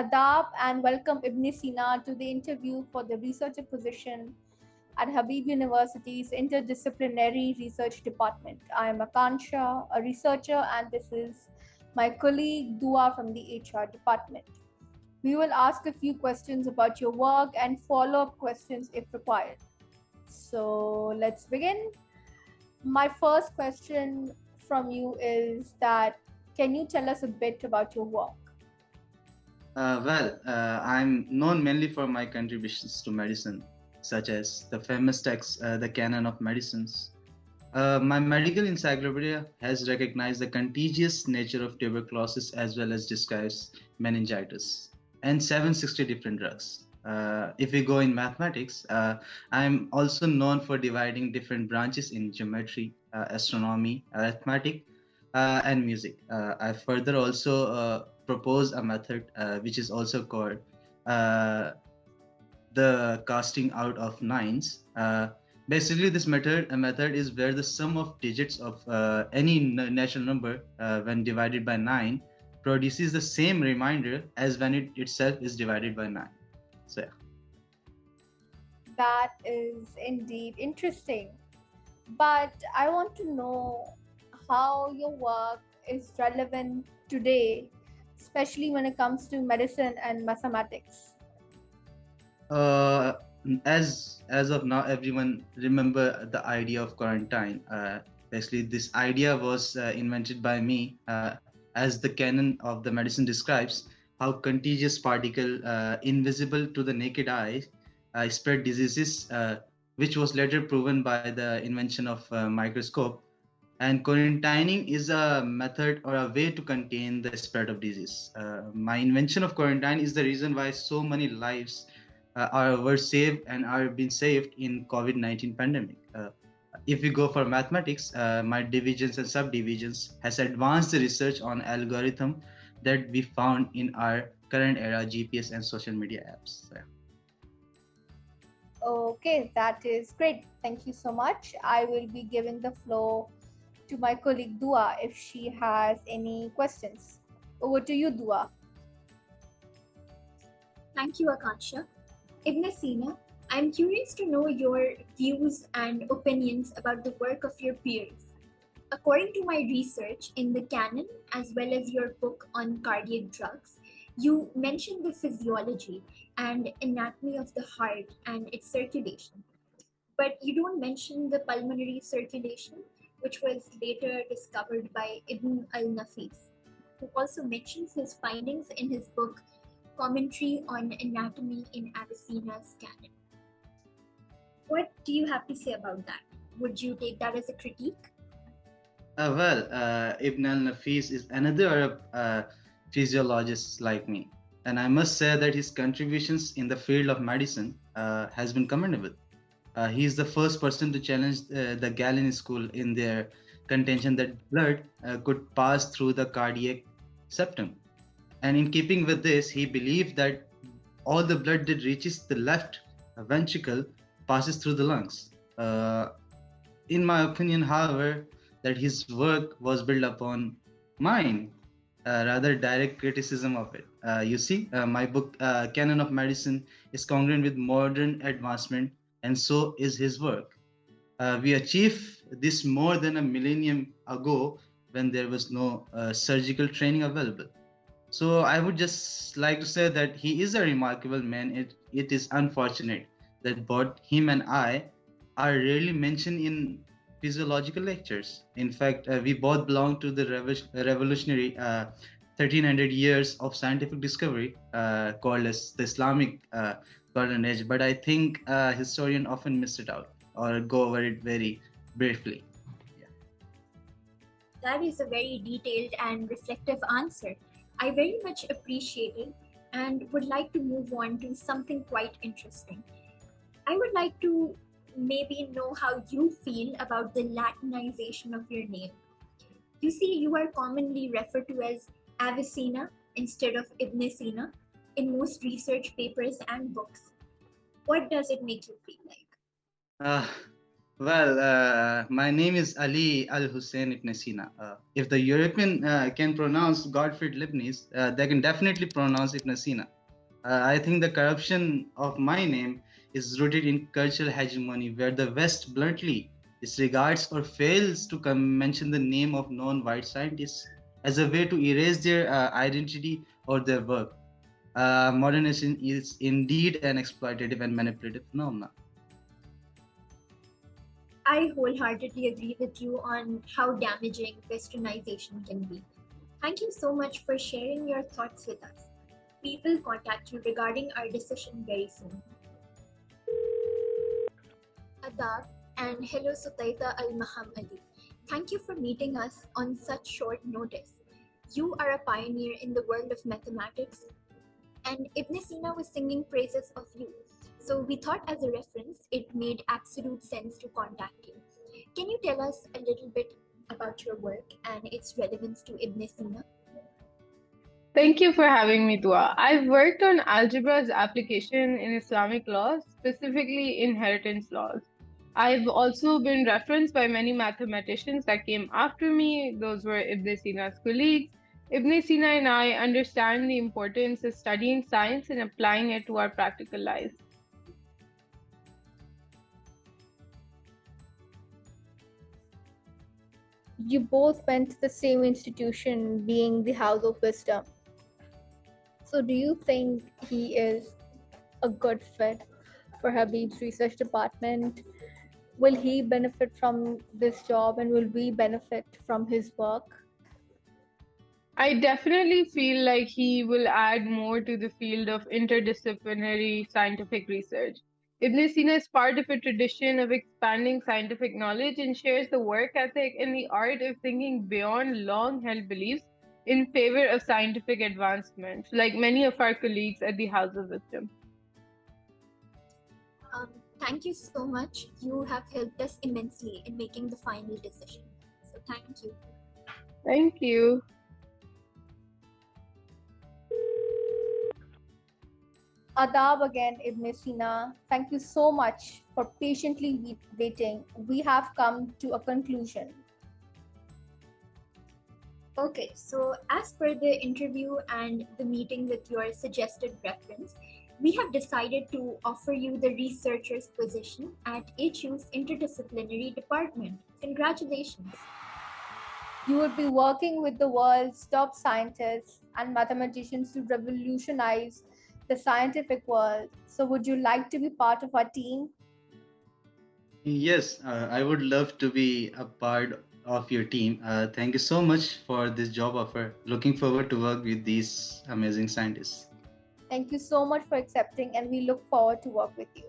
Adab and welcome Ibne Sina to the interview for the researcher position at Habib University's Interdisciplinary Research Department. I am Akansha, a researcher, and this is my colleague Dua from the HR department. We will ask a few questions about your work and follow-up questions if required. So let's begin. My first question from you is that can you tell us a bit about your work? I'm known mainly for my contributions to medicine, such as the famous text, The Canon of Medicines. My medical encyclopedia has recognized the contagious nature of tuberculosis as well as describes meningitis and 760 different drugs. If we go in mathematics, I'm also known for dividing different branches in geometry, astronomy, arithmetic, and music. I further also propose a method which is also called uh, the casting out of nines. Basically, this method is where the sum of digits of any natural number when divided by 9 produces the same remainder as when it itself is divided by 9. So, yeah. That is indeed interesting. But I want to know how your work is relevant today, especially when it comes to medicine and mathematics. Uh, as of now, everyone remember the idea of quarantine. Basically, this idea was invented by me, as the canon of the medicine describes how contagious particle, invisible to the naked eye, spread diseases, which was later proven by the invention of microscope. And quarantining is a method or a way to contain the spread of disease. My invention of quarantine is the reason why so many lives were saved and are being saved in COVID-19 pandemic. If we go for mathematics, my divisions and subdivisions has advanced the research on algorithm that we found in our current era GPS and social media apps. So, yeah. Okay, that is great. Thank you so much. I will be giving the floor to my colleague Dua if she has any questions. Over to you, Dua. Thank you, Akansha. Ibne Sina, I'm curious to know your views and opinions about the work of your peers. According to my research in the canon, as well as your book on cardiac drugs, you mentioned the physiology and anatomy of the heart and its circulation. But you don't mention the pulmonary circulation, which was later discovered by Ibn al-Nafis, who also mentions his findings in his book Commentary on Anatomy in Avicenna's Canon. What do you have to say about that? Would you take that as a critique? Ibn al-Nafis is another Arab physiologist like me, and I must say that his contributions in the field of medicine has been commendable. He is the first person to challenge the Galen school in their contention that blood could pass through the cardiac septum. And in keeping with this, he believed that all the blood that reaches the left ventricle passes through the lungs. In my opinion, however, that his work was built upon mine, rather direct criticism of it. You see, my book, Canon of Medicine, is congruent with modern advancement, and so is his work. We achieved this more than a millennium ago when there was no surgical training available. So I would just like to say that he is a remarkable man. It is unfortunate that both him and I are rarely mentioned in physiological lectures. In fact, we both belong to the revolutionary 1300 years of scientific discovery called as the Islamic Golden Age. But I think historians often miss it out or go over it very briefly. Yeah. That is a very detailed and reflective answer. I very much appreciate it and would like to move on to something quite interesting. I would like to maybe know how you feel about the Latinization of your name. You see, you are commonly referred to as Avicenna instead of Ibne Sina in most research papers and books. What does it make you feel like? Uh, Well, my name is Ali Al Hussein Ibne Sina. If the European can pronounce Gottfried Leibniz, they can definitely pronounce Ibn Sina. I think the corruption of my name is rooted in cultural hegemony, where the West bluntly disregards or fails to mention the name of known white scientists as a way to erase their identity or their work. Modernization is indeed an exploitative and manipulative phenomenon. I wholeheartedly agree with you on how damaging westernization can be. Thank you so much for sharing your thoughts with us. We will contact you regarding our decision very soon. Adab and hello Sutayta Al-Mahamali. Thank you for meeting us on such short notice. You are a pioneer in the world of mathematics, and Ibn Sina was singing praises of you. So we thought as a reference, it made absolute sense to contact you. Can you tell us a little bit about your work and its relevance to Ibn Sina? Thank you for having me, Dua. I've worked on algebra's application in Islamic law, specifically inheritance laws. I've also been referenced by many mathematicians that came after me. Those were Ibn Sina's colleagues. Ibn Sina and I understand the importance of studying science and applying it to our practical lives. You both went to the same institution, being the House of Wisdom. So, do you think he is a good fit for Habib's research department? Will he benefit from this job and will we benefit from his work? I definitely feel like he will add more to the field of interdisciplinary scientific research. Ibn Sina is part of a tradition of expanding scientific knowledge and shares the work ethic and the art of thinking beyond long held beliefs in favor of scientific advancement, like many of our colleagues at the House of Wisdom. Thank you so much. You have helped us immensely in making the final decision. So thank you. Thank you. Adab again, Ibn Sina. Thank you so much for patiently waiting. We have come to a conclusion. Okay, so as per the interview and the meeting with your suggested reference, we have decided to offer you the researcher's position at HU's interdisciplinary department. Congratulations. You would be working with the world's top scientists and mathematicians to revolutionize the scientific world. So, would you like to be part of our team? Yes, I would love to be a part of your team. Thank you so much for this job offer. Looking forward to work with these amazing scientists. Thank you so much for accepting, and we look forward to work with you.